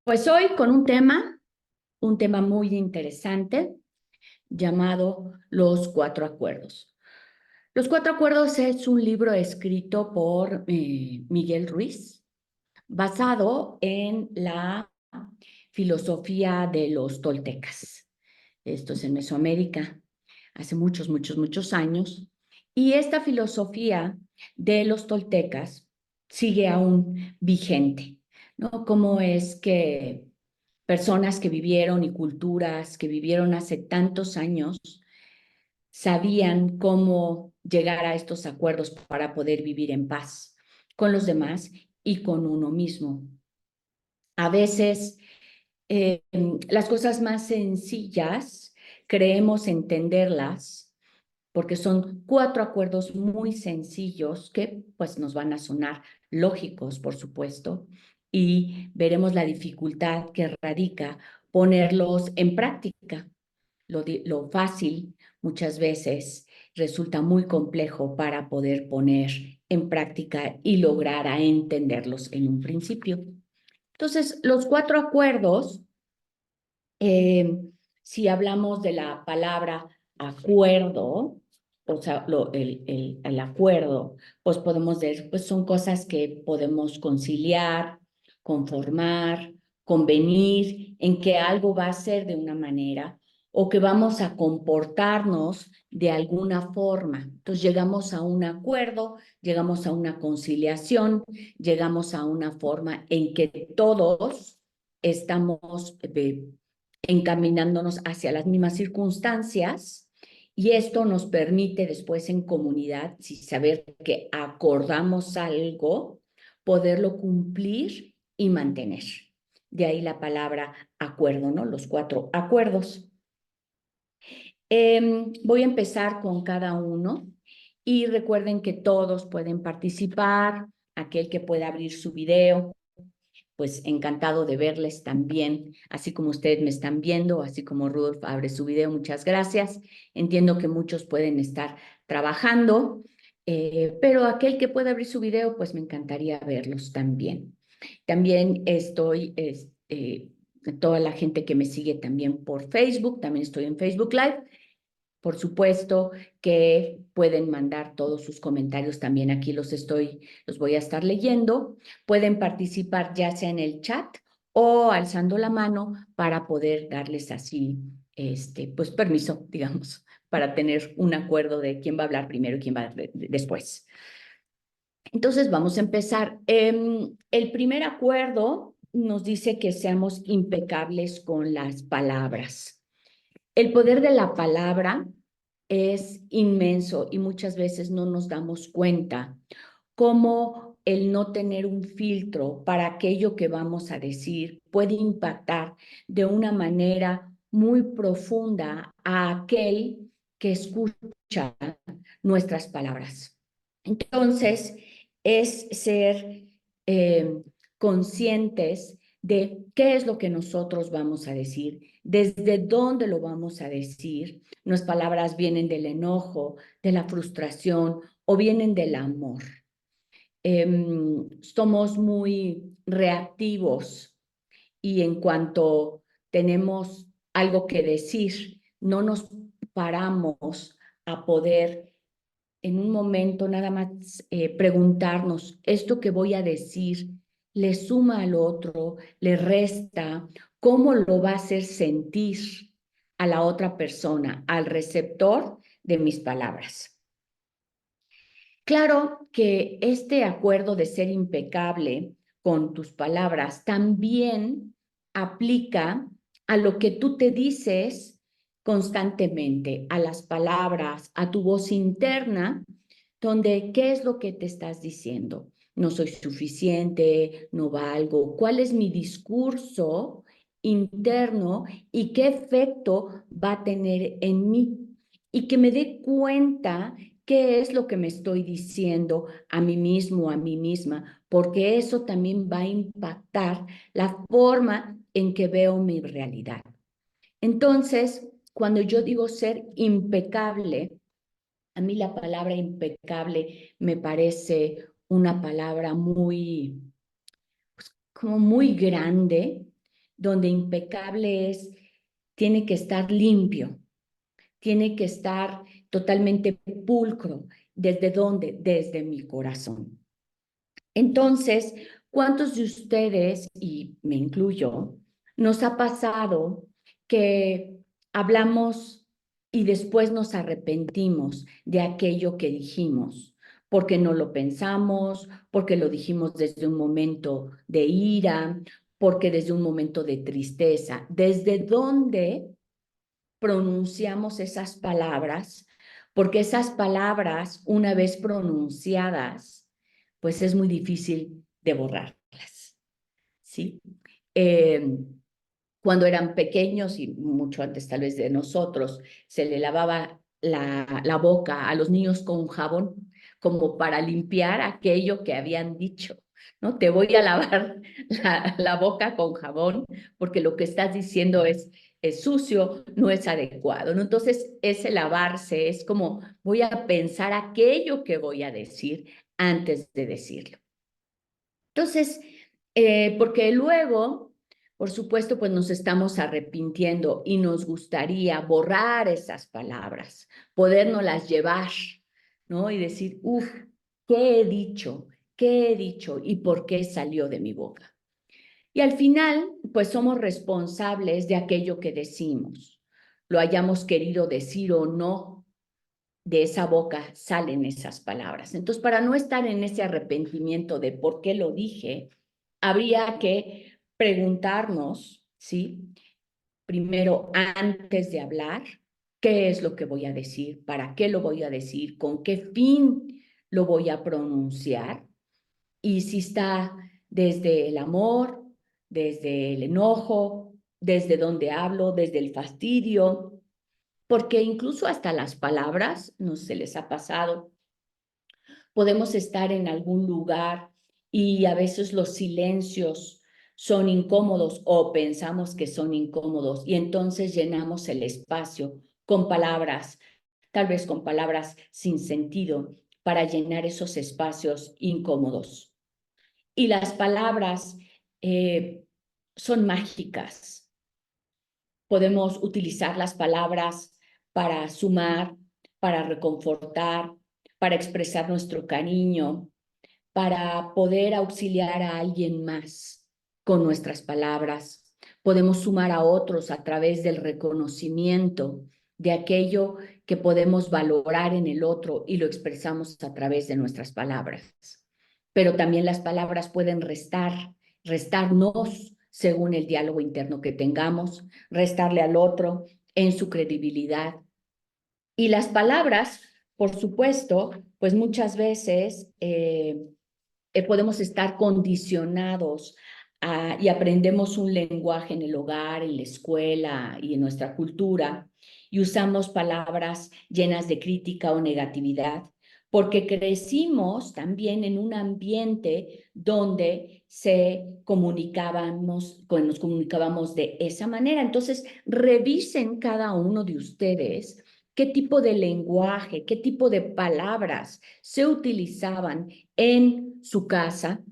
Pues hoy con un tema muy interesante llamado Los Cuatro Acuerdos. Los Cuatro Acuerdos es un libro escrito por Miguel Ruiz, basado en la filosofía de los toltecas. Esto es en Mesoamérica, hace muchos, muchos, muchos años. Y esta filosofía de los toltecas sigue aún vigente, ¿no? Cómo es que personas que vivieron y culturas que vivieron hace tantos años sabían cómo llegar a estos acuerdos para poder vivir en paz con los demás y con uno mismo. A veces las cosas más sencillas creemos entenderlas porque son cuatro acuerdos muy sencillos que pues nos van a sonar lógicos, por supuesto, y veremos la dificultad que radica ponerlos en práctica. Lo fácil muchas veces resulta muy complejo para poder poner en práctica y lograr a entenderlos en un principio. Entonces, los cuatro acuerdos, eh, si hablamos de la palabra acuerdo, o sea, el acuerdo, pues podemos decir, pues son cosas que podemos conciliar, conformar, convenir en que algo va a ser de una manera o que vamos a comportarnos de alguna forma. Entonces llegamos a un acuerdo, llegamos a una conciliación, llegamos a una forma en que todos estamos encaminándonos hacia las mismas circunstancias y esto nos permite después en comunidad, si saber que acordamos algo, poderlo cumplir y mantener. De ahí la palabra acuerdo, ¿no? Los cuatro acuerdos. Voy a empezar con cada uno y recuerden que todos pueden participar, aquel que pueda abrir su video pues encantado de verles también, así como ustedes me están viendo, así como Rudolf abre su video, muchas gracias. Entiendo que muchos pueden estar trabajando, pero aquel que pueda abrir su video, pues me encantaría verlos también. También estoy, toda la gente que me sigue también por Facebook, también estoy en Facebook Live. Por supuesto que pueden mandar todos sus comentarios también aquí los voy a estar leyendo. Pueden participar ya sea en el chat o alzando la mano para poder darles así, pues permiso, digamos, para tener un acuerdo de quién va a hablar primero y quién va a hablar después. Entonces vamos a empezar. El primer acuerdo nos dice que seamos impecables con las palabras. El poder de la palabra es inmenso y muchas veces no nos damos cuenta cómo el no tener un filtro para aquello que vamos a decir puede impactar de una manera muy profunda a aquel que escucha nuestras palabras. Entonces, es ser conscientes de qué es lo que nosotros vamos a decir, desde dónde lo vamos a decir. Nuestras palabras vienen del enojo, de la frustración o vienen del amor. Somos muy reactivos y en cuanto tenemos algo que decir, no nos paramos a poder en un momento nada más preguntarnos, ¿esto que voy a decir le suma al otro, le resta? ¿Cómo lo va a hacer sentir a la otra persona, al receptor de mis palabras? Claro que este acuerdo de ser impecable con tus palabras también aplica a lo que tú te dices constantemente, a las palabras, a tu voz interna, donde qué es lo que te estás diciendo. No soy suficiente, no valgo. ¿Cuál es mi discurso interno y qué efecto va a tener en mí? Y que me dé cuenta qué es lo que me estoy diciendo a mí mismo, a mí misma, porque eso también va a impactar la forma en que veo mi realidad. Entonces, cuando yo digo ser impecable, a mí la palabra impecable me parece una palabra muy, pues, como muy grande, donde impecable tiene que estar limpio, tiene que estar totalmente pulcro. ¿Desde dónde? Desde mi corazón. Entonces, ¿cuántos de ustedes, y me incluyo, nos ha pasado que hablamos y después nos arrepentimos de aquello que dijimos? Porque no lo pensamos, porque lo dijimos desde un momento de ira, porque desde un momento de tristeza. ¿Desde dónde pronunciamos esas palabras? Porque esas palabras, una vez pronunciadas, pues es muy difícil de borrarlas, ¿sí? Eh, Cuando eran pequeños y mucho antes tal vez de nosotros, se le lavaba la boca a los niños con jabón como para limpiar aquello que habían dicho, ¿no? Te voy a lavar la boca con jabón porque lo que estás diciendo es sucio, no es adecuado, ¿no? Entonces, ese lavarse es como voy a pensar aquello que voy a decir antes de decirlo. Entonces, porque luego, por supuesto, pues nos estamos arrepintiendo y nos gustaría borrar esas palabras, podérnoslas llevar, ¿no? Y decir, uff, ¿qué he dicho? ¿Qué he dicho? ¿Y por qué salió de mi boca? Y al final, pues somos responsables de aquello que decimos, lo hayamos querido decir o no, de esa boca salen esas palabras. Entonces, para no estar en ese arrepentimiento de por qué lo dije, habría que preguntarnos, ¿sí? Primero, antes de hablar, ¿qué es lo que voy a decir? ¿Para qué lo voy a decir? ¿Con qué fin lo voy a pronunciar? Y si está desde el amor, desde el enojo, desde donde hablo, desde el fastidio, porque incluso hasta las palabras, no se les ha pasado, podemos estar en algún lugar y a veces los silencios son incómodos o pensamos que son incómodos y entonces llenamos el espacio con palabras, tal vez con palabras sin sentido, para llenar esos espacios incómodos. Y las palabras son mágicas. Podemos utilizar las palabras para sumar, para reconfortar, para expresar nuestro cariño, para poder auxiliar a alguien más con nuestras palabras. Podemos sumar a otros a través del reconocimiento de aquello que podemos valorar en el otro y lo expresamos a través de nuestras palabras. Pero también las palabras pueden restarnos según el diálogo interno que tengamos, restarle al otro en su credibilidad. Y las palabras, por supuesto, pues muchas veces podemos estar condicionados y aprendemos un lenguaje en el hogar, en la escuela y en nuestra cultura y usamos palabras llenas de crítica o negatividad porque crecimos también en un ambiente donde nos comunicábamos de esa manera. Entonces, revisen cada uno de ustedes qué tipo de lenguaje, qué tipo de palabras se utilizaban en su casa,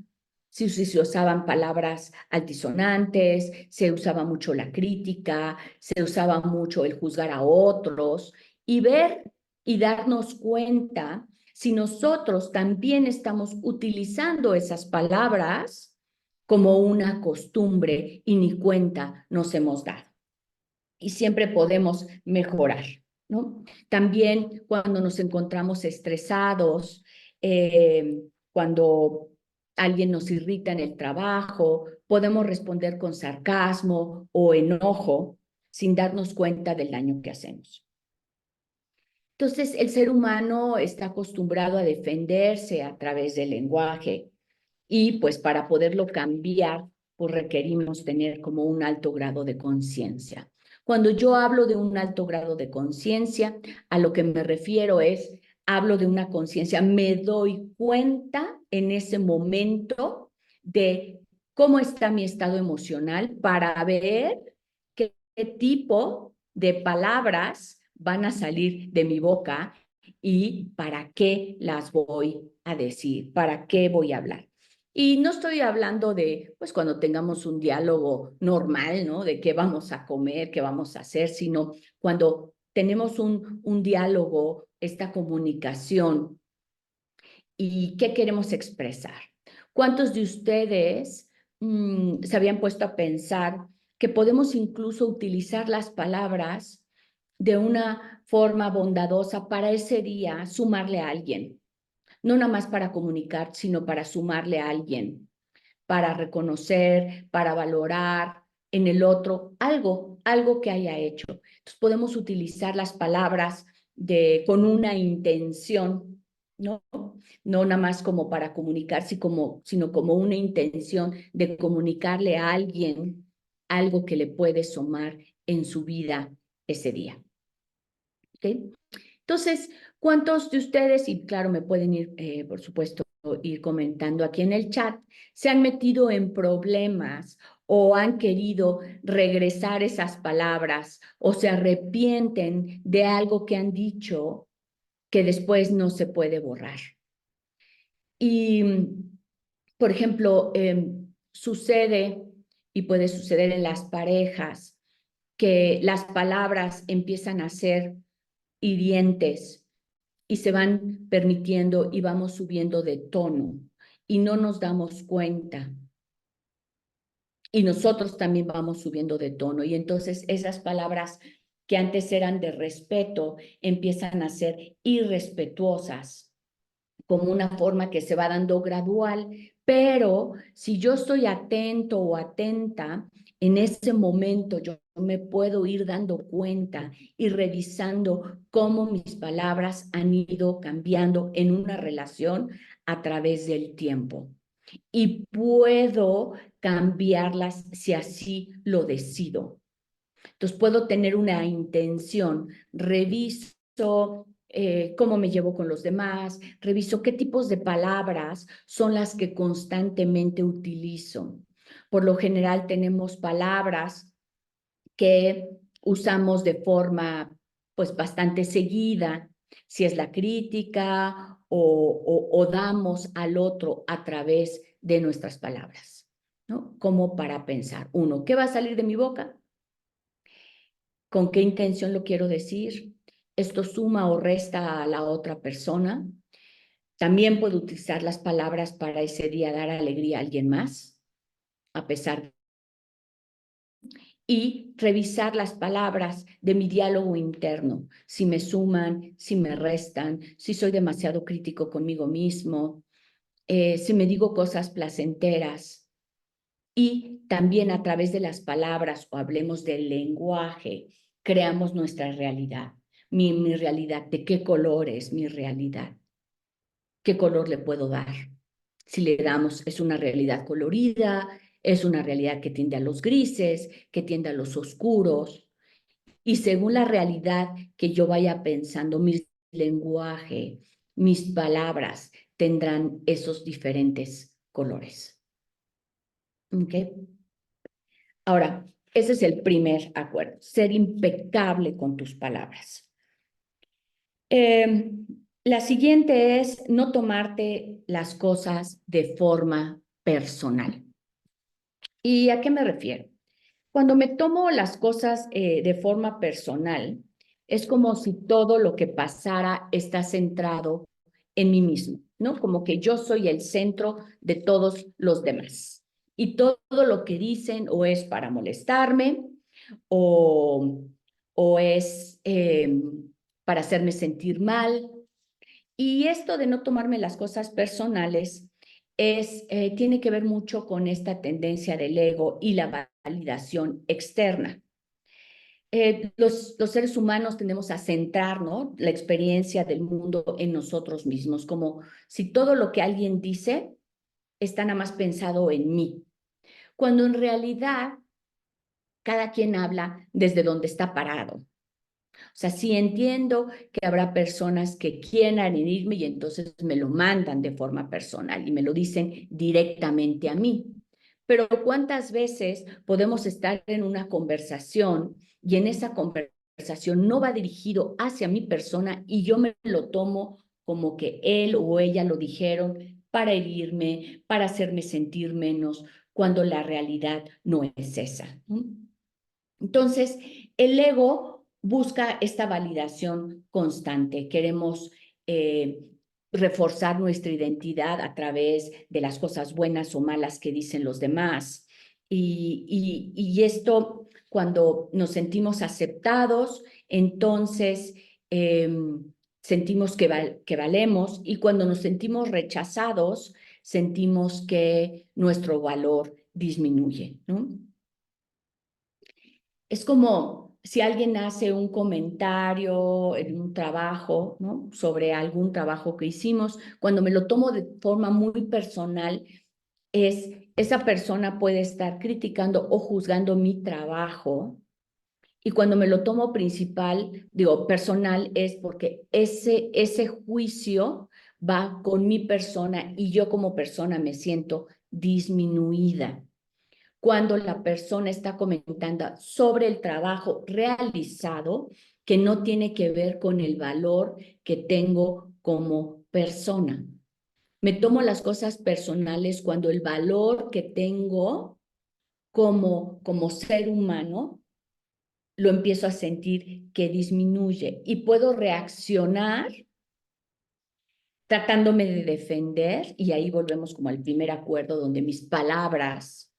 si se usaban palabras altisonantes, se usaba mucho la crítica, se usaba mucho el juzgar a otros y ver y darnos cuenta si nosotros también estamos utilizando esas palabras como una costumbre y ni cuenta nos hemos dado. Y siempre podemos mejorar, ¿no? También cuando nos encontramos estresados, cuando alguien nos irrita en el trabajo, podemos responder con sarcasmo o enojo sin darnos cuenta del daño que hacemos. Entonces, el ser humano está acostumbrado a defenderse a través del lenguaje y pues para poderlo cambiar, pues requerimos tener como un alto grado de conciencia. Cuando yo hablo de un alto grado de conciencia, a lo que me refiero hablo de una conciencia, me doy cuenta en ese momento de cómo está mi estado emocional para ver qué tipo de palabras van a salir de mi boca y para qué las voy a decir, para qué voy a hablar. Y no estoy hablando de, pues, cuando tengamos un diálogo normal, ¿no? De qué vamos a comer, qué vamos a hacer, sino cuando tenemos un diálogo, esta comunicación y qué queremos expresar. ¿Cuántos de ustedes se habían puesto a pensar que podemos incluso utilizar las palabras de una forma bondadosa para ese día, sumarle a alguien? No nada más para comunicar, sino para sumarle a alguien, para reconocer, para valorar en el otro algo que haya hecho. Entonces podemos utilizar las palabras con una intención, ¿no? No nada más como para comunicar, sino como una intención de comunicarle a alguien algo que le puede sumar en su vida ese día. ¿Ok? Entonces, ¿cuántos de ustedes, y claro, me pueden ir, por supuesto, ir comentando aquí en el chat, se han metido en problemas o han querido regresar esas palabras o se arrepienten de algo que han dicho que después no se puede borrar? Y, por ejemplo, sucede y puede suceder en las parejas que las palabras empiezan a ser hirientes y se van permitiendo y vamos subiendo de tono y no nos damos cuenta. Y nosotros también vamos subiendo de tono y entonces esas palabras que antes eran de respeto empiezan a ser irrespetuosas, como una forma que se va dando gradual, pero si yo estoy atento o atenta, en ese momento yo me puedo ir dando cuenta y revisando cómo mis palabras han ido cambiando en una relación a través del tiempo. Y puedo cambiarlas si así lo decido. Entonces puedo tener una intención, reviso cómo me llevo con los demás, reviso qué tipos de palabras son las que constantemente utilizo. Por lo general tenemos palabras que usamos de forma pues bastante seguida, si es la crítica o damos al otro a través de nuestras palabras, ¿no? Como para pensar, uno, ¿qué va a salir de mi boca? ¿Con qué intención lo quiero decir? ¿Esto suma o resta a la otra persona? También puedo utilizar las palabras para ese día dar alegría a alguien más, a pesar de... Y revisar las palabras de mi diálogo interno, si me suman, si me restan, si soy demasiado crítico conmigo mismo, si me digo cosas placenteras. Y también a través de las palabras o hablemos del lenguaje, creamos nuestra realidad. Mi realidad, ¿de qué color es mi realidad? ¿Qué color le puedo dar? Si le damos, es una realidad colorida, es una realidad que tiende a los grises, que tiende a los oscuros. Y según la realidad que yo vaya pensando, mi lenguaje, mis palabras tendrán esos diferentes colores. ¿Ok? Ahora, ese es el primer acuerdo, ser impecable con tus palabras. La siguiente es no tomarte las cosas de forma personal. ¿Y a qué me refiero? Cuando me tomo las cosas de forma personal, es como si todo lo que pasara está centrado en mí mismo, ¿no? Como que yo soy el centro de todos los demás. Y todo lo que dicen o es para molestarme o, o es para hacerme sentir mal. Y esto de no tomarme las cosas personales tiene que ver mucho con esta tendencia del ego y la validación externa. Los seres humanos tendemos a centrar, ¿no?, la experiencia del mundo en nosotros mismos, como si todo lo que alguien dice está nada más pensado en mí, cuando en realidad cada quien habla desde donde está parado. O sea, sí entiendo que habrá personas que quieran herirme y entonces me lo mandan de forma personal y me lo dicen directamente a mí. Pero ¿cuántas veces podemos estar en una conversación y en esa conversación no va dirigido hacia mi persona y yo me lo tomo como que él o ella lo dijeron para herirme, para hacerme sentir menos, cuando la realidad no es esa. Entonces, el ego busca esta validación constante. Queremos reforzar nuestra identidad a través de las cosas buenas o malas que dicen los demás. Y esto, cuando nos sentimos aceptados, entonces sentimos que valemos, y cuando nos sentimos rechazados, sentimos que nuestro valor disminuye, ¿no? Es como si alguien hace un comentario en un trabajo, ¿no? Sobre algún trabajo que hicimos, cuando me lo tomo de forma muy personal, esa persona puede estar criticando o juzgando mi trabajo, y cuando me lo tomo personal, es porque ese juicio va con mi persona y yo como persona me siento disminuida. Cuando la persona está comentando sobre el trabajo realizado, que no tiene que ver con el valor que tengo como persona. Me tomo las cosas personales cuando el valor que tengo como ser humano lo empiezo a sentir que disminuye, y puedo reaccionar tratándome de defender, y ahí volvemos como al primer acuerdo, donde mis palabras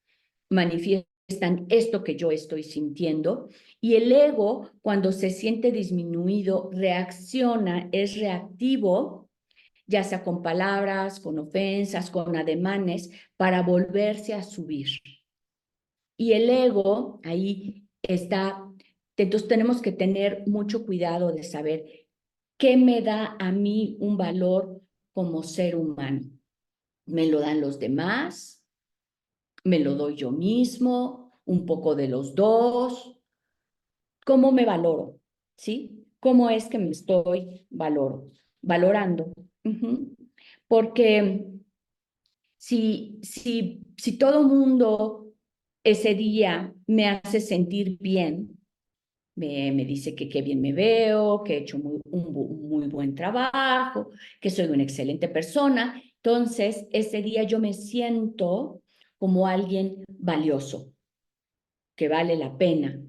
manifiestan esto que yo estoy sintiendo, y el ego, cuando se siente disminuido, reacciona, es reactivo, ya sea con palabras, con ofensas, con ademanes, para volverse a subir. Y el ego ahí está. Entonces tenemos que tener mucho cuidado de saber qué me da a mí un valor como ser humano. ¿Me lo dan los demás? ¿Me lo doy yo mismo? ¿Un poco de los dos? ¿Cómo me valoro? ¿Sí? ¿Cómo es que me estoy valorando? Porque si todo mundo ese día me hace sentir bien, me dice que qué bien me veo, que he hecho un muy buen trabajo, que soy una excelente persona, entonces ese día yo me siento como alguien valioso, que vale la pena,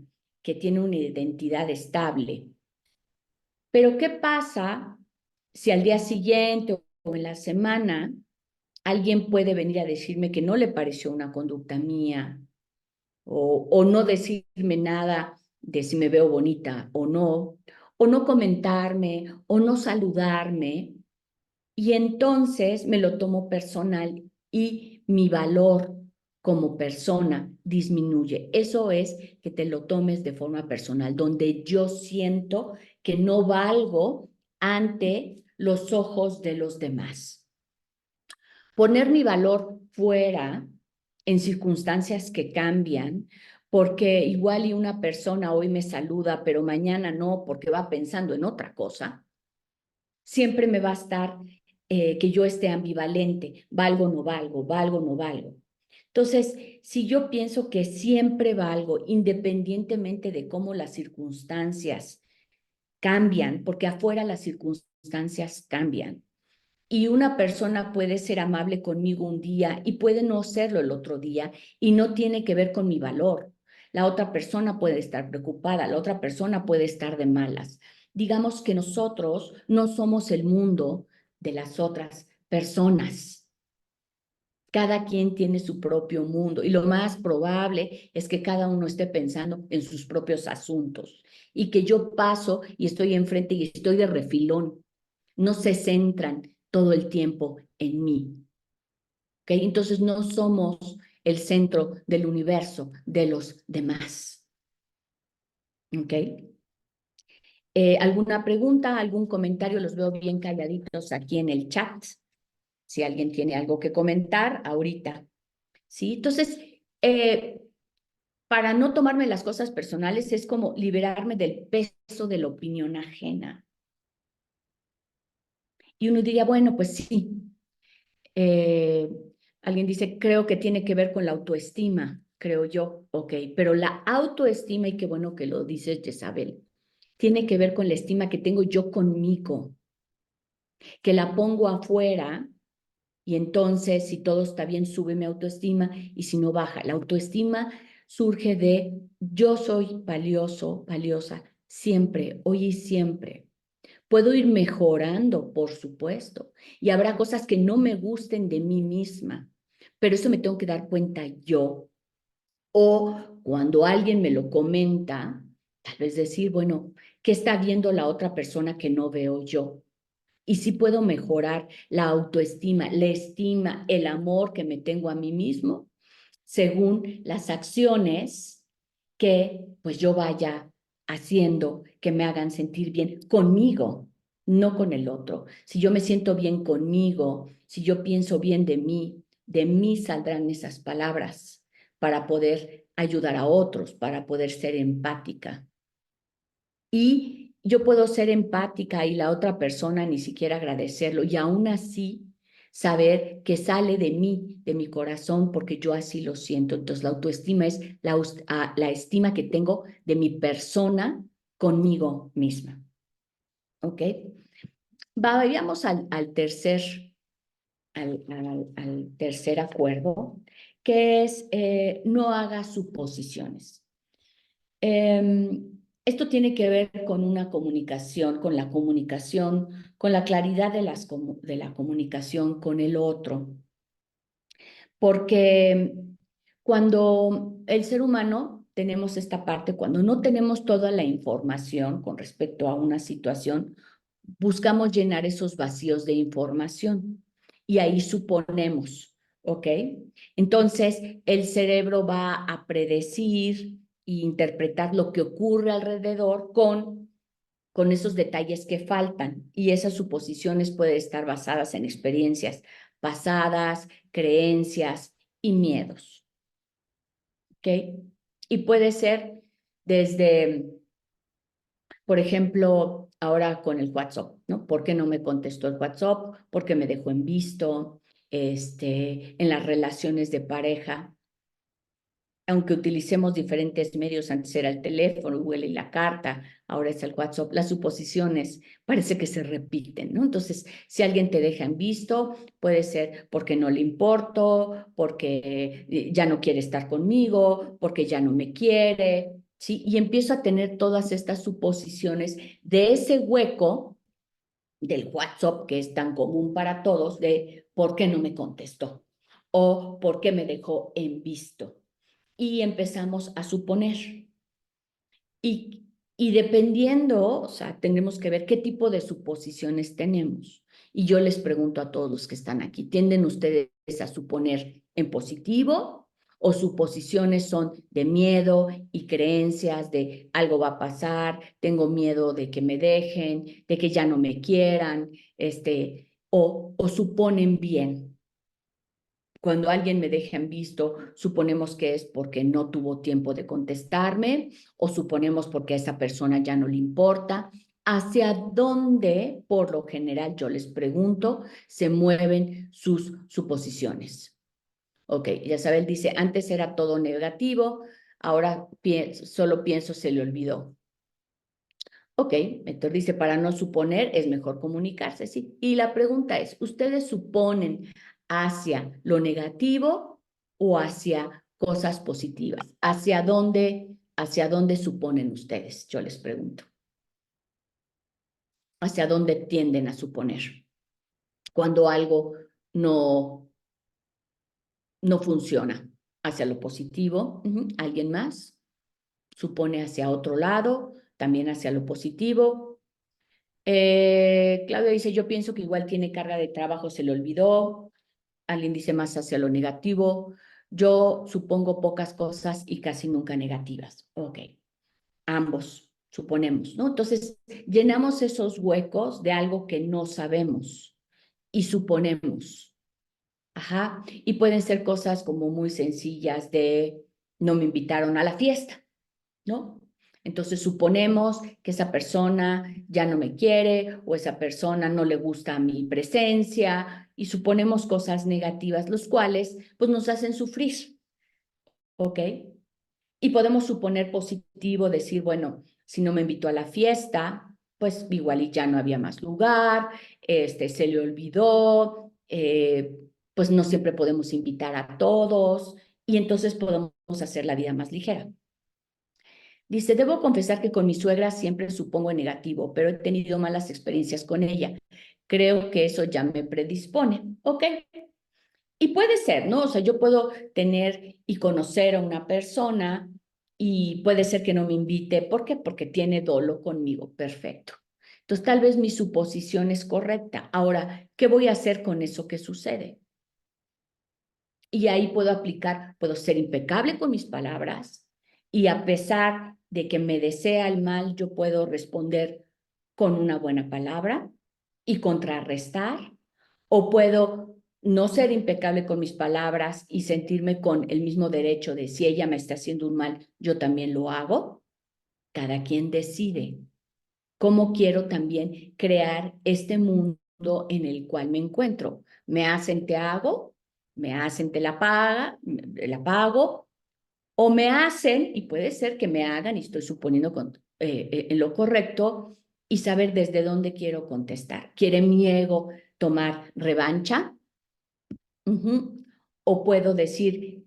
que tiene una identidad estable. Pero ¿qué pasa si al día siguiente o en la semana alguien puede venir a decirme que no le pareció una conducta mía, o no decirme nada de si me veo bonita o no comentarme, o no saludarme, y entonces me lo tomo personal y mi valor como persona disminuye? Eso es que te lo tomes de forma personal, donde yo siento que no valgo ante los ojos de los demás. Poner mi valor fuera en circunstancias que cambian, porque igual y una persona hoy me saluda, pero mañana no, porque va pensando en otra cosa, siempre me va a estar que yo esté ambivalente, valgo, no valgo, valgo, no valgo. Entonces, si yo pienso que siempre valgo, independientemente de cómo las circunstancias cambian, porque afuera las circunstancias cambian, y una persona puede ser amable conmigo un día y puede no serlo el otro día, y no tiene que ver con mi valor. La otra persona puede estar preocupada, la otra persona puede estar de malas. Digamos que nosotros no somos el mundo de las otras personas. Cada quien tiene su propio mundo, y lo más probable es que cada uno esté pensando en sus propios asuntos, y que yo paso y estoy enfrente y estoy de refilón. No se centran todo el tiempo en mí. ¿Ok? Entonces no somos el centro del universo de los demás. ¿Ok? ¿Alguna pregunta, algún comentario? Los veo bien calladitos aquí en el chat. Si alguien tiene algo que comentar ahorita. ¿Sí? Entonces, para no tomarme las cosas personales, es como liberarme del peso de la opinión ajena. Y uno diría, bueno, pues sí. Eh, Alguien dice, creo que tiene que ver con la autoestima, creo yo, ok, pero la autoestima, y qué bueno que lo dices, Jezabel, tiene que ver con la estima que tengo yo conmigo, que la pongo afuera Y entonces, si todo está bien, sube mi autoestima y si no, baja. La autoestima surge de yo soy valioso, valiosa, siempre, hoy y siempre. Puedo ir mejorando, por supuesto, y habrá cosas que no me gusten de mí misma, pero eso me tengo que dar cuenta yo. O cuando alguien me lo comenta, tal vez decir, bueno, ¿qué está viendo la otra persona que no veo yo? Y si puedo mejorar la autoestima, la estima, el amor que me tengo a mí mismo, según las acciones que pues yo vaya haciendo que me hagan sentir bien conmigo, no con el otro. Si yo me siento bien conmigo, si yo pienso bien de mí saldrán esas palabras para poder ayudar a otros, para poder ser empática. Y yo puedo ser empática y la otra persona ni siquiera agradecerlo y aún así saber que sale de mí, de mi corazón, porque yo así lo siento. Entonces la autoestima es la estima que tengo de mi persona conmigo misma. ¿Ok? Vayamos al tercer acuerdo, que es no haga suposiciones. Esto tiene que ver con una comunicación, con la claridad de la comunicación con el otro. Porque cuando el ser humano tenemos esta parte, cuando no tenemos toda la información con respecto a una situación, buscamos llenar esos vacíos de información y ahí suponemos, ¿ok? Entonces, el cerebro va a predecir e interpretar lo que ocurre alrededor con esos detalles que faltan y esas suposiciones pueden estar basadas en experiencias pasadas, creencias y miedos, ¿ok? Y puede ser desde, por ejemplo, ahora con el WhatsApp, ¿no? ¿Por qué no me contestó el WhatsApp? ¿Por qué me dejó en visto? En las relaciones de pareja, aunque utilicemos diferentes medios, antes era el teléfono, Google y la carta, ahora es el WhatsApp, las suposiciones parece que se repiten, ¿no? Entonces, si alguien te deja en visto, puede ser porque no le importo, porque ya no quiere estar conmigo, porque ya no me quiere, ¿sí? Y empiezo a tener todas estas suposiciones de ese hueco del WhatsApp que es tan común para todos, de por qué no me contestó o por qué me dejó en visto y empezamos a suponer. Y dependiendo, o sea, tenemos que ver qué tipo de suposiciones tenemos. Y yo les pregunto a todos los que están aquí, ¿tienden ustedes a suponer en positivo o suposiciones son de miedo y creencias de algo va a pasar, tengo miedo de que me dejen, de que ya no me quieran, o suponen bien? Cuando alguien me deja en visto, suponemos que es porque no tuvo tiempo de contestarme o suponemos porque a esa persona ya no le importa. ¿Hacia dónde, por lo general, yo les pregunto, se mueven sus suposiciones? Ok, Isabel dice, antes era todo negativo, ahora solo pienso se le olvidó. Ok, Héctor dice, para no suponer es mejor comunicarse, sí. Y la pregunta es, ¿ustedes suponen hacia lo negativo o hacia cosas positivas? Hacia dónde suponen ustedes? Yo les pregunto. ¿Hacia dónde tienden a suponer? Cuando algo no, no funciona. ¿Hacia lo positivo? ¿Alguien más? ¿Supone hacia otro lado? ¿También hacia lo positivo? Claudia dice, yo pienso que igual tiene carga de trabajo, se le olvidó. Alguien dice más hacia lo negativo. Yo supongo pocas cosas y casi nunca negativas. Ok, ambos suponemos, ¿no? Entonces, llenamos esos huecos de algo que no sabemos y suponemos. Ajá, y pueden ser cosas como muy sencillas de no me invitaron a la fiesta, ¿no? Entonces suponemos que esa persona ya no me quiere o esa persona no le gusta mi presencia y suponemos cosas negativas, los cuales pues nos hacen sufrir, ¿ok? Y podemos suponer positivo, decir, bueno, si no me invitó a la fiesta, pues igual y ya no había más lugar, se le olvidó, pues no siempre podemos invitar a todos y entonces podemos hacer la vida más ligera. Dice, debo confesar que con mi suegra siempre supongo en negativo, pero he tenido malas experiencias con ella. Creo que eso ya me predispone. Ok. Y puede ser, ¿no? O sea, yo puedo tener y conocer a una persona y puede ser que no me invite. ¿Por qué? Porque tiene dolo conmigo. Perfecto. Entonces, tal vez mi suposición es correcta. Ahora, ¿qué voy a hacer con eso que sucede? Y ahí puedo aplicar, puedo ser impecable con mis palabras y a pesar de que me desea el mal, yo puedo responder con una buena palabra y contrarrestar, o puedo no ser impecable con mis palabras y sentirme con el mismo derecho de si ella me está haciendo un mal, yo también lo hago. Cada quien decide cómo quiero también crear este mundo en el cual me encuentro. Me hacen, te hago, me hacen, te la pago, o me hacen, y puede ser que me hagan, y estoy suponiendo en lo correcto, y saber desde dónde quiero contestar. ¿Quiere mi ego tomar revancha? O puedo decir,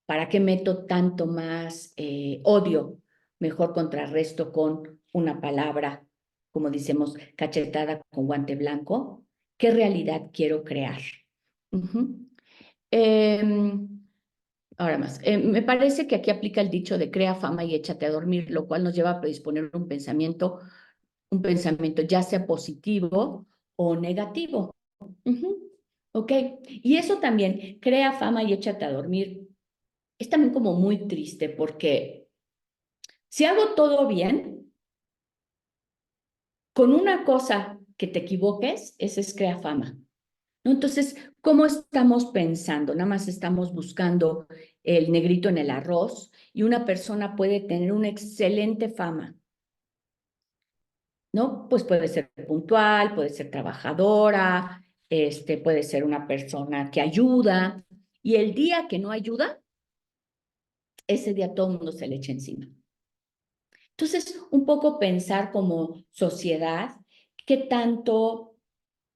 ¿para qué meto tanto más odio? Mejor contrarresto con una palabra, como decimos, cachetada con guante blanco. ¿Qué realidad quiero crear? Ujú. Em, Ahora más, me parece que aquí aplica el dicho de crea fama y échate a dormir, lo cual nos lleva a predisponer un pensamiento ya sea positivo o negativo. Ujú. Ok, y eso también, crea fama y échate a dormir. Es también como muy triste porque si hago todo bien, con una cosa que te equivoques, ese es crea fama, ¿no? Entonces, ¿cómo estamos pensando? Nada más estamos buscando el negrito en el arroz y una persona puede tener una excelente fama, ¿no? Pues puede ser puntual, puede ser trabajadora, puede ser una persona que ayuda y el día que no ayuda, ese día todo el mundo se le echa encima. Entonces, un poco pensar como sociedad, qué tanto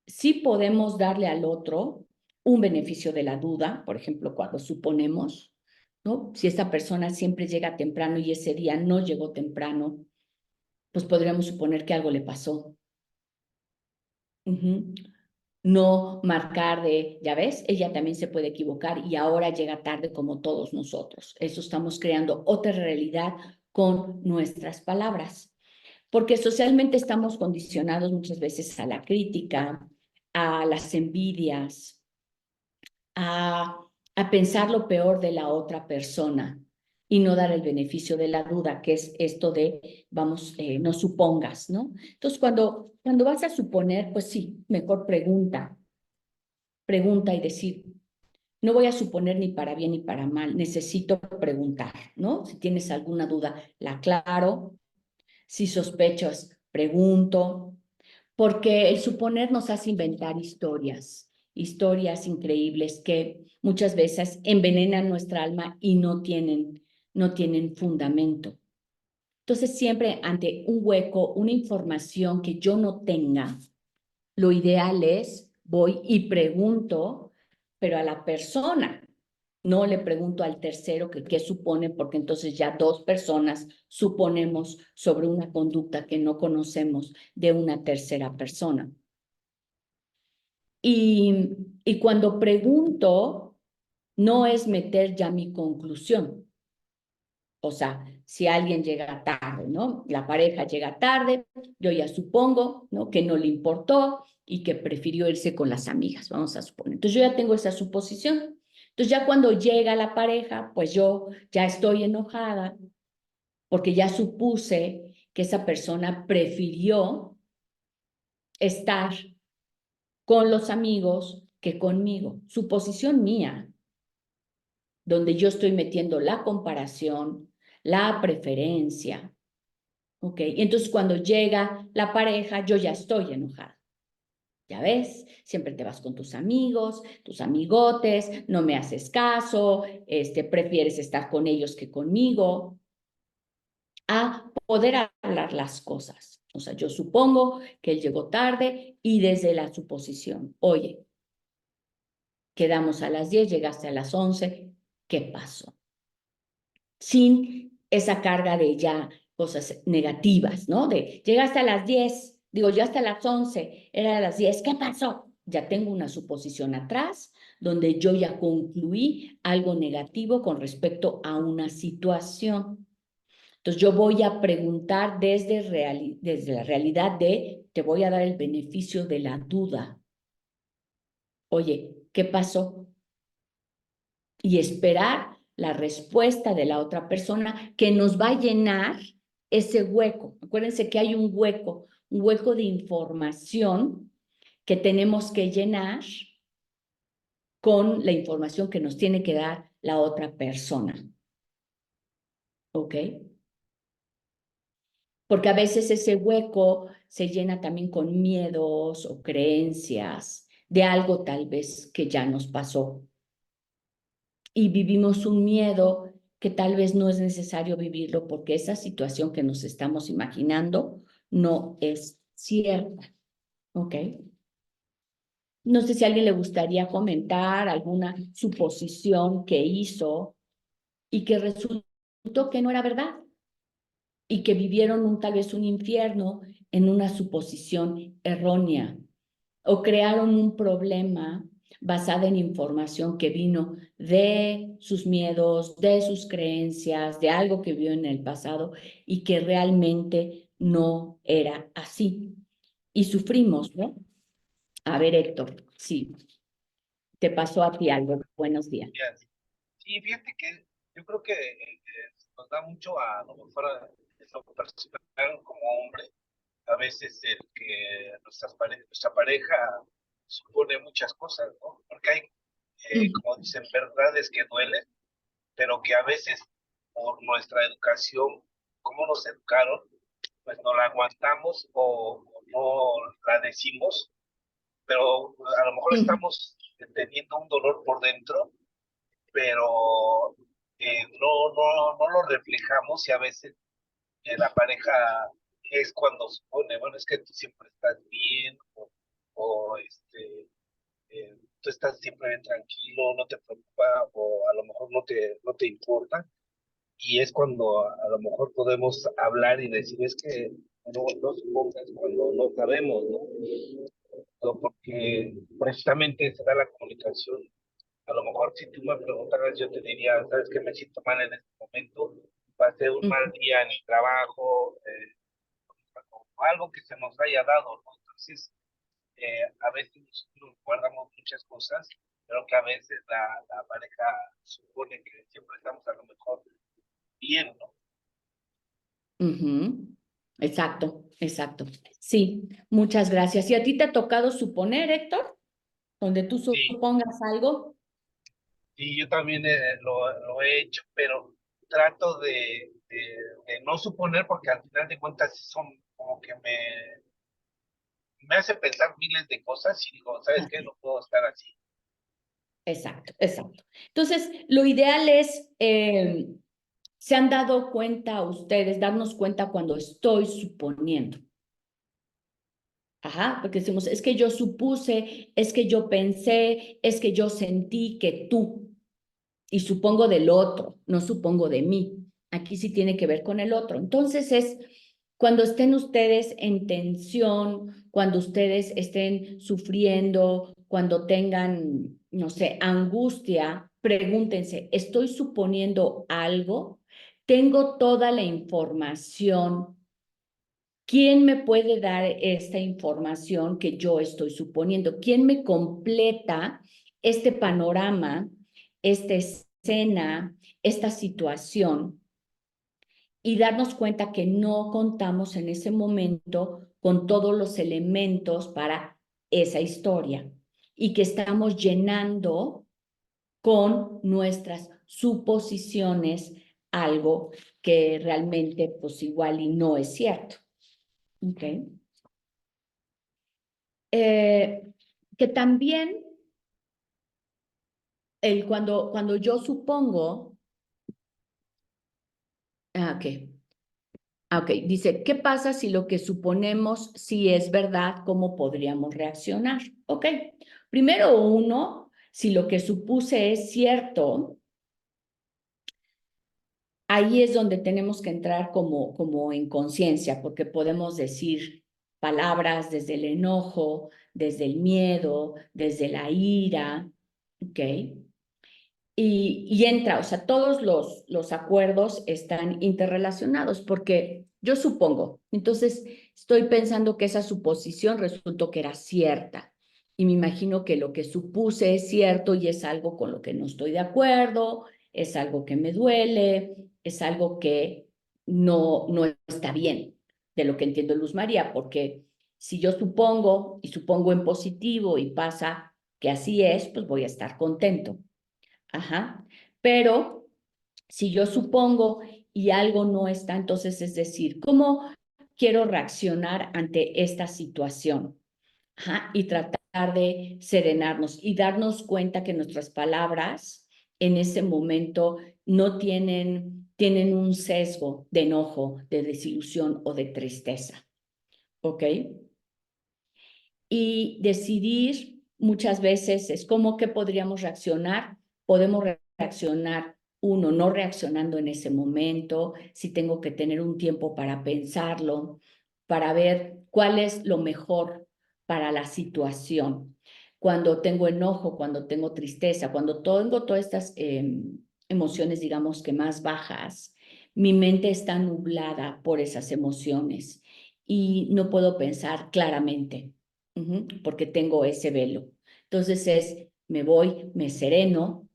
sí podemos darle al otro un beneficio de la duda, por ejemplo, cuando suponemos, ¿no? Si esta persona siempre llega temprano y ese día no llegó temprano, pues podríamos suponer que algo le pasó. Ujú. No marcar de, ya ves, ella también se puede equivocar y ahora llega tarde como todos nosotros. Eso estamos creando otra realidad con nuestras palabras. Porque socialmente estamos condicionados muchas veces a la crítica, a las envidias, a, a pensar lo peor de la otra persona y no dar el beneficio de la duda, que es esto de, vamos, no supongas, ¿no? Entonces, cuando vas a suponer, pues sí, mejor pregunta y decir, no voy a suponer ni para bien ni para mal, necesito preguntar, ¿no? Si tienes alguna duda, la aclaro. Si sospechas, pregunto, porque el suponer nos hace inventar historias increíbles que muchas veces envenenan nuestra alma y no tienen fundamento. Entonces, siempre ante un hueco, una información que yo no tenga, lo ideal es voy y pregunto, pero a la persona. No le pregunto al tercero que qué supone, porque entonces ya dos personas suponemos sobre una conducta que no conocemos de una tercera persona. Y cuando pregunto, no es meter ya mi conclusión. O sea, si alguien llega tarde, ¿no? La pareja llega tarde, yo ya supongo, ¿no? Que no le importó y que prefirió irse con las amigas, vamos a suponer. Entonces yo ya tengo esa suposición. Entonces ya cuando llega la pareja, pues yo ya estoy enojada porque ya supuse que esa persona prefirió estar con los amigos que conmigo. Suposición mía, donde yo estoy metiendo la comparación, la preferencia. ¿Ok? Y entonces cuando llega la pareja, yo ya estoy enojada. Ya ves, siempre te vas con tus amigos, tus amigotes, no me haces caso, prefieres estar con ellos que conmigo, a poder hablar las cosas. O sea, yo supongo que él llegó tarde y desde la suposición, oye, Quedamos a las 10, llegaste a las 11, ¿qué pasó? Sin esa carga de ya cosas negativas, ¿no? De llegaste a las 10, digo, yo hasta las 11, era a las 10, ¿qué pasó? Ya tengo una suposición atrás donde yo ya concluí algo negativo con respecto a una situación. Entonces yo voy a preguntar desde la realidad te voy a dar el beneficio de la duda. Oye, ¿qué pasó? Y esperar la respuesta de la otra persona que nos va a llenar ese hueco. Acuérdense que hay un hueco de información que tenemos que llenar con la información que nos tiene que dar la otra persona. ¿Ok? Porque a veces ese hueco se llena también con miedos o creencias de algo tal vez que ya nos pasó. Y vivimos un miedo que tal vez no es necesario vivirlo porque esa situación que nos estamos imaginando no es cierta. ¿Ok? No sé si a alguien le gustaría comentar alguna suposición que hizo y que resultó que no era verdad y que vivieron tal vez un infierno en una suposición errónea o crearon un problema basado en información que vino de sus miedos, de sus creencias, de algo que vio en el pasado y que realmente no era así. Y sufrimos, ¿no? A ver, Héctor, sí, te pasó a ti algo. Buenos días. Sí, fíjate que yo creo que nos da mucho a lo mejor a lo personal como hombre, a veces el que nuestra pareja supone muchas cosas, ¿no? Porque hay, como dicen, verdades que duelen, pero que a veces por nuestra educación, cómo nos educaron, pues no la aguantamos o no la decimos, pero a lo mejor estamos teniendo un dolor por dentro, pero no lo reflejamos y a veces la pareja es cuando supone, bueno, es que tú siempre estás bien o tú estás siempre bien tranquilo, no te preocupa o a lo mejor no te importa y es cuando a lo mejor podemos hablar y decir es que no supongas cuando no sabemos, ¿no? Porque precisamente se da la comunicación. A lo mejor si tú me preguntaras, yo te diría, ¿sabes qué? Me siento mal en este momento, pasé un mal día en el trabajo, o algo que se nos haya dado, ¿no? Entonces, a veces nosotros guardamos muchas cosas, pero que a veces la pareja supone que siempre estamos a lo mejor bien, ¿no? Exacto, exacto. Sí, muchas gracias. ¿Y a ti te ha tocado suponer, Héctor? Donde tú Sí, supongas algo. y yo también lo he hecho, pero trato de no suponer porque al final de cuentas son como que me hace pensar miles de cosas y digo, ¿sabes qué? Así. No puedo estar así. Exacto, exacto. Entonces, lo ideal es, se han dado cuenta ustedes, darnos cuenta cuando estoy suponiendo. Ajá, porque decimos, es que yo supuse, es que yo pensé, es que yo sentí que tú, y supongo del otro, no supongo de mí. Aquí sí tiene que ver con el otro. Entonces es cuando estén ustedes en tensión, cuando ustedes estén sufriendo, cuando tengan, no sé, angustia, pregúntense, ¿estoy suponiendo algo? ¿Tengo toda la información? ¿Quién me puede dar esta información que yo estoy suponiendo? ¿Quién me completa este panorama, esta escena, esta situación? Y darnos cuenta que no contamos en ese momento con todos los elementos para esa historia y que estamos llenando con nuestras suposiciones algo que realmente pues igual y no es cierto. ¿Ok? Que también cuando yo supongo, ok, ok, dice, ¿qué pasa si lo que suponemos sí es verdad? ¿Cómo podríamos reaccionar? Ok, primero uno Si lo que supuse es cierto, ahí es donde tenemos que entrar como en conciencia, porque podemos decir palabras desde el enojo, desde el miedo, desde la ira, ¿ok? Y entra, o sea, todos los acuerdos están interrelacionados, porque yo supongo, entonces estoy pensando que esa suposición resultó que era cierta, y me imagino que lo que supuse es cierto y es algo con lo que no estoy de acuerdo, es algo que me duele, es algo que no está bien, de lo que entiendo Luz María, porque si yo supongo y supongo en positivo y pasa que así es, pues voy a estar contento. Ajá. Pero si yo supongo y algo no está, entonces es decir, ¿cómo quiero reaccionar ante esta situación? Ajá. Y tratar de serenarnos y darnos cuenta que nuestras palabras en ese momento no tienen un sesgo de enojo, de desilusión o de tristeza. ¿Ok? Y decidir muchas veces es cómo que podríamos reaccionar. Podemos reaccionar, uno, no reaccionando en ese momento, si tengo que tener un tiempo para pensarlo, para ver cuál es lo mejor para la situación. Cuando tengo enojo, cuando tengo tristeza, cuando tengo todas estas emociones, digamos que más bajas, mi mente está nublada por esas emociones y no puedo pensar claramente. Porque tengo ese velo. Entonces me voy, me sereno,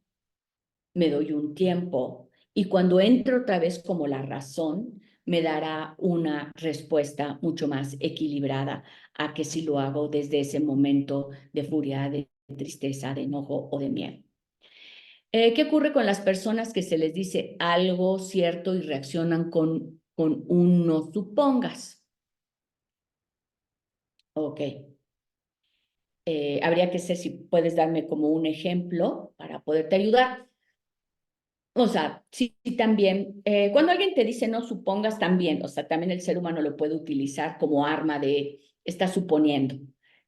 me doy un tiempo y cuando entre otra vez como la razón, me dará una respuesta mucho más equilibrada a que si lo hago desde ese momento de furia, de tristeza, de enojo o de miedo. ¿Qué ocurre con las personas que se les dice algo cierto y reaccionan con un no supongas? Ok. Habría que ser si puedes darme como un ejemplo para poderte ayudar. O sea, sí, sí también, cuando alguien te dice no supongas también, o sea, también el ser humano lo puede utilizar como arma de, está suponiendo,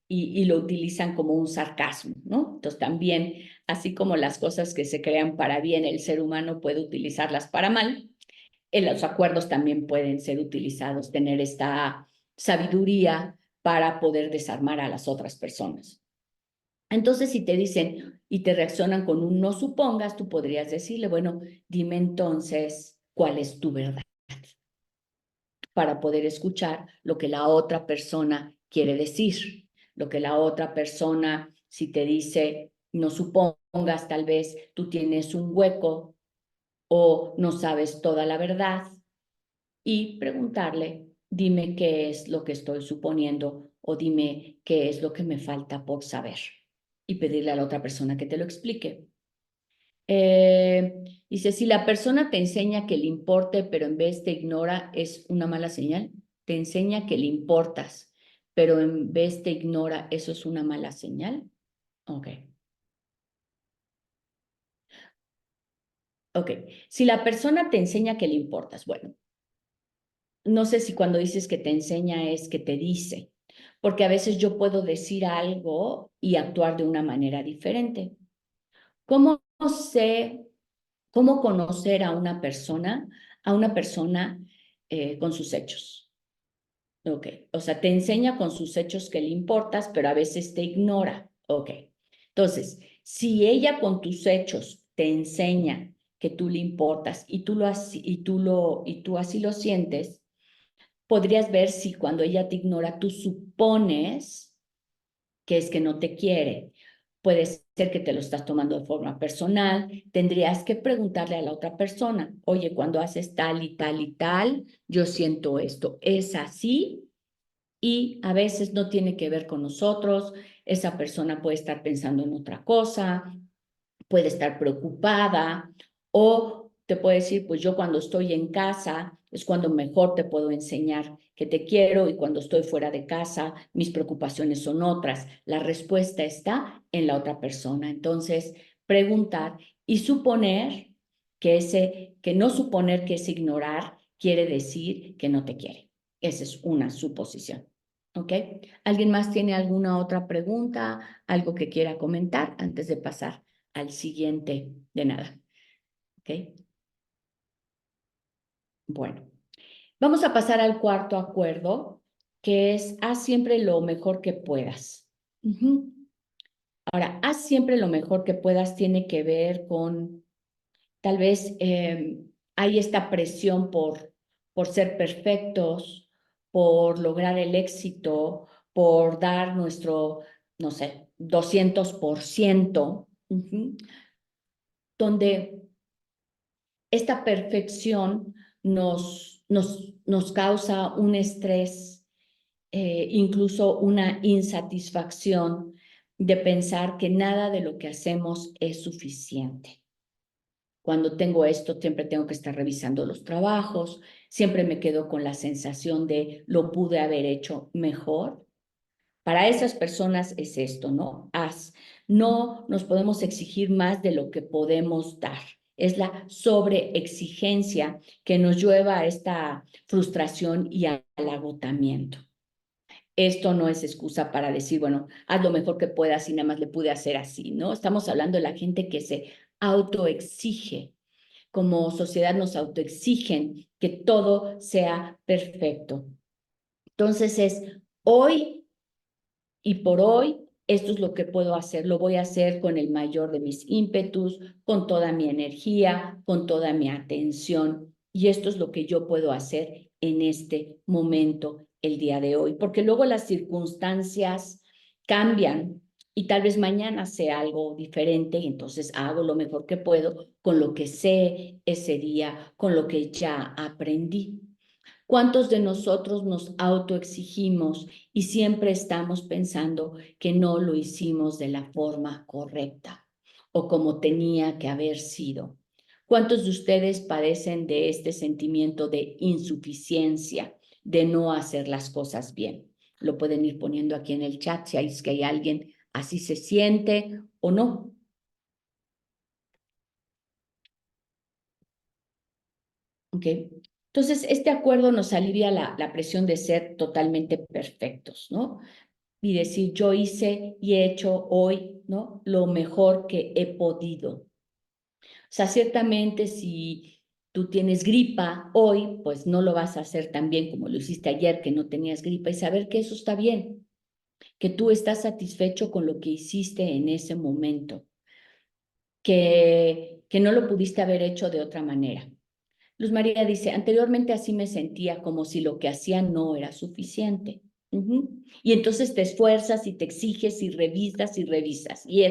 y lo utilizan como un sarcasmo, ¿no? Entonces también, así como las cosas que se crean para bien, el ser humano puede utilizarlas para mal, en los acuerdos también pueden ser utilizados, tener esta sabiduría para poder desarmar a las otras personas. Entonces, si te dicen y te reaccionan con un no supongas, tú podrías decirle, bueno, dime entonces cuál es tu verdad para poder escuchar lo que la otra persona quiere decir, lo que la otra persona, si te dice no supongas, tal vez tú tienes un hueco o no sabes toda la verdad y preguntarle, dime qué es lo que estoy suponiendo o dime qué es lo que me falta por saber y pedirle a la otra persona que te lo explique. Eh, Dice, si la persona te enseña que le importe, pero en vez te ignora, ¿es una mala señal? Te enseña que le importas, pero en vez te ignora, ¿eso es una mala señal? Ok. Ok. Si la persona te enseña que le importas, bueno, no sé si cuando dices que te enseña es que te dice, porque a veces yo puedo decir algo y actuar de una manera diferente. ¿Cómo sé, cómo conocer a una persona con sus hechos? Ok, o sea, te enseña con sus hechos que le importas, pero a veces te ignora. Ok, entonces, si ella con tus hechos te enseña que tú le importas y tú así lo sientes, podrías ver si cuando ella te ignora, tú supones que es que no te quiere. Puede ser que te lo estás tomando de forma personal. Tendrías que preguntarle a la otra persona, oye, cuando haces tal y tal y tal, yo siento esto. ¿Es así? Y a veces no tiene que ver con nosotros. Esa persona puede estar pensando en otra cosa, puede estar preocupada o te puede decir, pues yo cuando estoy en casa es cuando mejor te puedo enseñar que te quiero y cuando estoy fuera de casa mis preocupaciones son otras. La respuesta está en la otra persona. Entonces, preguntar y suponer que no suponer que es ignorar quiere decir que no te quiere. Esa es una suposición. ¿Ok? ¿Alguien más tiene alguna otra pregunta, algo que quiera comentar antes de pasar al siguiente? De nada. ¿Ok? Bueno, vamos a pasar al cuarto acuerdo, que es haz siempre lo mejor que puedas. Ahora, haz siempre lo mejor que puedas tiene que ver con, tal vez hay esta presión por ser perfectos, por lograr el éxito, por dar nuestro, no sé, 200%, donde esta perfección nos causa un estrés, incluso una insatisfacción de pensar que nada de lo que hacemos es suficiente. Cuando tengo esto, siempre tengo que estar revisando los trabajos, siempre me quedo con la sensación de lo pude haber hecho mejor. Para esas personas es esto, ¿no? No nos podemos exigir más de lo que podemos dar. Es la sobreexigencia que nos lleva a esta frustración y al agotamiento. Esto no es excusa para decir, bueno, haz lo mejor que puedas y nada más le pude hacer así, ¿no? Estamos hablando de la gente que se autoexige. Como sociedad nos autoexigen que todo sea perfecto. Entonces hoy y por hoy, esto es lo que puedo hacer. Lo voy a hacer con el mayor de mis ímpetus, con toda mi energía, con toda mi atención. Y esto es lo que yo puedo hacer en este momento, el día de hoy. Porque luego las circunstancias cambian y tal vez mañana sea algo diferente y entonces hago lo mejor que puedo con lo que sé ese día, con lo que ya aprendí. ¿Cuántos de nosotros nos autoexigimos y siempre estamos pensando que no lo hicimos de la forma correcta o como tenía que haber sido? ¿Cuántos de ustedes padecen de este sentimiento de insuficiencia, de no hacer las cosas bien? Lo pueden ir poniendo aquí en el chat si es que hay alguien así se siente o no. ¿Ok? Entonces, este acuerdo nos alivia la presión de ser totalmente perfectos, ¿no? Y decir, yo hice y he hecho hoy, ¿no? Lo mejor que he podido. O sea, ciertamente si tú tienes gripa hoy, pues no lo vas a hacer tan bien como lo hiciste ayer que no tenías gripa y saber que eso está bien, que tú estás satisfecho con lo que hiciste en ese momento, que no lo pudiste haber hecho de otra manera. Luz María dice, anteriormente así me sentía como si lo que hacía no era suficiente. Y entonces te esfuerzas y te exiges y revisas y revisas. Y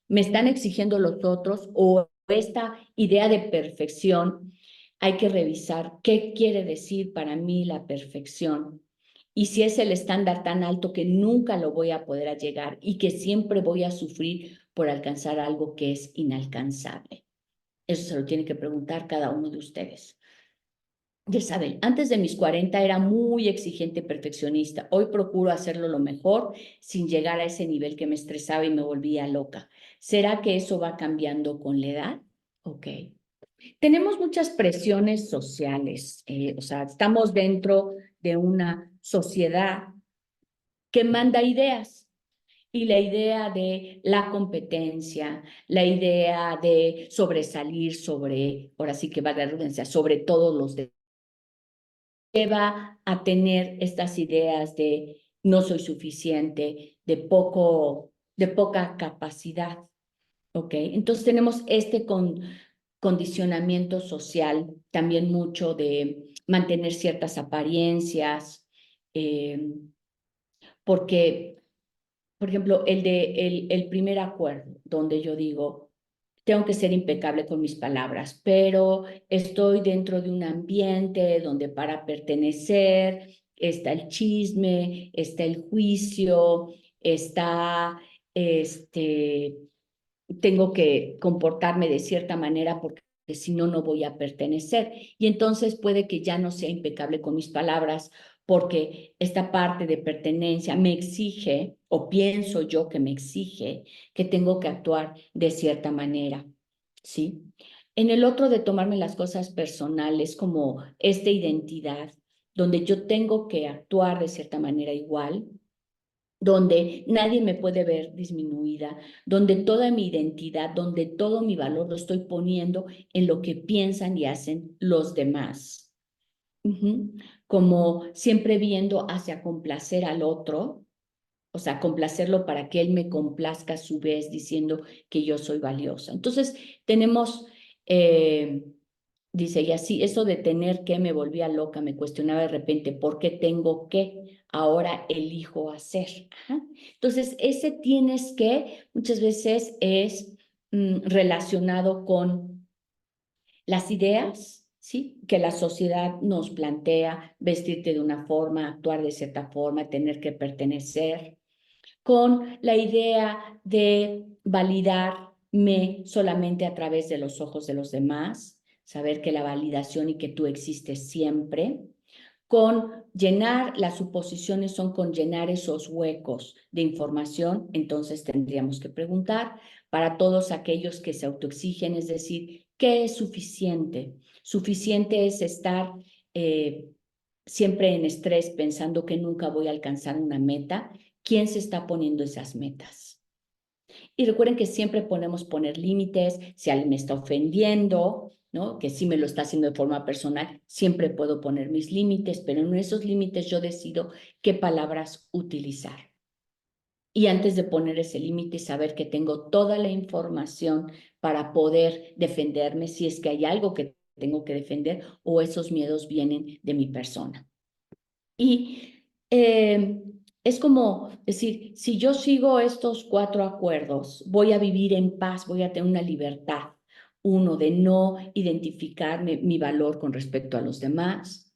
me están exigiendo los otros o esta idea de perfección, hay que revisar qué quiere decir para mí la perfección. Y si es el estándar tan alto que nunca lo voy a poder llegar y que siempre voy a sufrir por alcanzar algo que es inalcanzable. Eso se lo tiene que preguntar cada uno de ustedes. Ya saben, antes de mis 40 era muy exigente y perfeccionista. Hoy procuro hacerlo lo mejor sin llegar a ese nivel que me estresaba y me volvía loca. ¿Será que eso va cambiando con la edad? Ok. Tenemos muchas presiones sociales, o sea, estamos dentro de una sociedad que manda ideas. Y la idea de la competencia, la idea de sobresalir sobre, ahora sí que va la redundancia, sobre todos los demás, lleva a tener estas ideas de no soy suficiente, de poca capacidad, ¿ok? Entonces tenemos este condicionamiento social, también mucho de mantener ciertas apariencias, porque, por ejemplo, el primer acuerdo, donde yo digo, tengo que ser impecable con mis palabras, pero estoy dentro de un ambiente donde para pertenecer está el chisme, está el juicio, está, tengo que comportarme de cierta manera porque si no, no voy a pertenecer. Y entonces puede que ya no sea impecable con mis palabras porque esta parte de pertenencia me exige, o pienso yo que me exige, que tengo que actuar de cierta manera, ¿sí? En el otro de tomarme las cosas personales como esta identidad donde yo tengo que actuar de cierta manera igual, donde nadie me puede ver disminuida, donde toda mi identidad, donde todo mi valor lo estoy poniendo en lo que piensan y hacen los demás. Como siempre viendo hacia complacer al otro, o sea, complacerlo para que él me complazca a su vez diciendo que yo soy valiosa. Entonces, tenemos, dice, y así, eso de tener que me volvía loca, me cuestionaba de repente, ¿por qué tengo que? Ahora elijo hacer. Ajá. Entonces, ese tienes que muchas veces es relacionado con las ideas, ¿sí? Que la sociedad nos plantea, vestirte de una forma, actuar de cierta forma, tener que pertenecer, con la idea de validarme solamente a través de los ojos de los demás, saber que la validación y que tú existes siempre, con llenar, las suposiciones son con llenar esos huecos de información, entonces tendríamos que preguntar para todos aquellos que se autoexigen, es decir, ¿qué es suficiente? Suficiente es estar siempre en estrés pensando que nunca voy a alcanzar una meta. ¿Quién se está poniendo esas metas? Y recuerden que siempre podemos poner límites, si alguien me está ofendiendo, ¿no? Que sí me lo está haciendo de forma personal, siempre puedo poner mis límites, pero en esos límites yo decido qué palabras utilizar. Y antes de poner ese límite, saber que tengo toda la información para poder defenderme si es que hay algo que tengo que defender o esos miedos vienen de mi persona. Y es como decir, si yo sigo estos 4 acuerdos, voy a vivir en paz, voy a tener una libertad. Uno, de no identificar mi valor con respecto a los demás,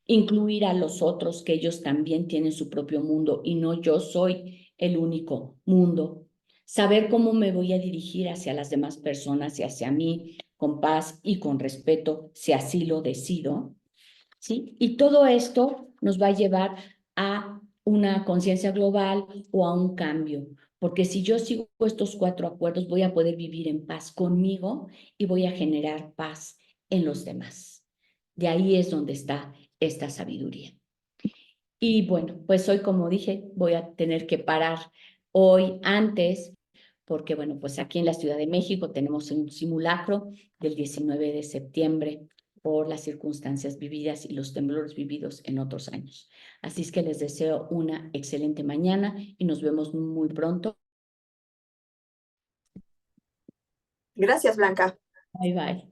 incluir a los otros, que ellos también tienen su propio mundo y no yo soy el único mundo. Saber cómo me voy a dirigir hacia las demás personas y hacia mí con paz y con respeto, si así lo decido. ¿Sí? Y todo esto nos va a llevar a una conciencia global o a un cambio, porque si yo sigo estos 4 acuerdos, voy a poder vivir en paz conmigo y voy a generar paz en los demás. De ahí es donde está esta sabiduría. Y bueno, pues hoy, como dije, voy a tener que parar hoy antes, porque bueno, pues aquí en la Ciudad de México tenemos un simulacro del 19 de septiembre por las circunstancias vividas y los temblores vividos en otros años. Así es que les deseo una excelente mañana y nos vemos muy pronto. Gracias, Blanca. Bye, bye.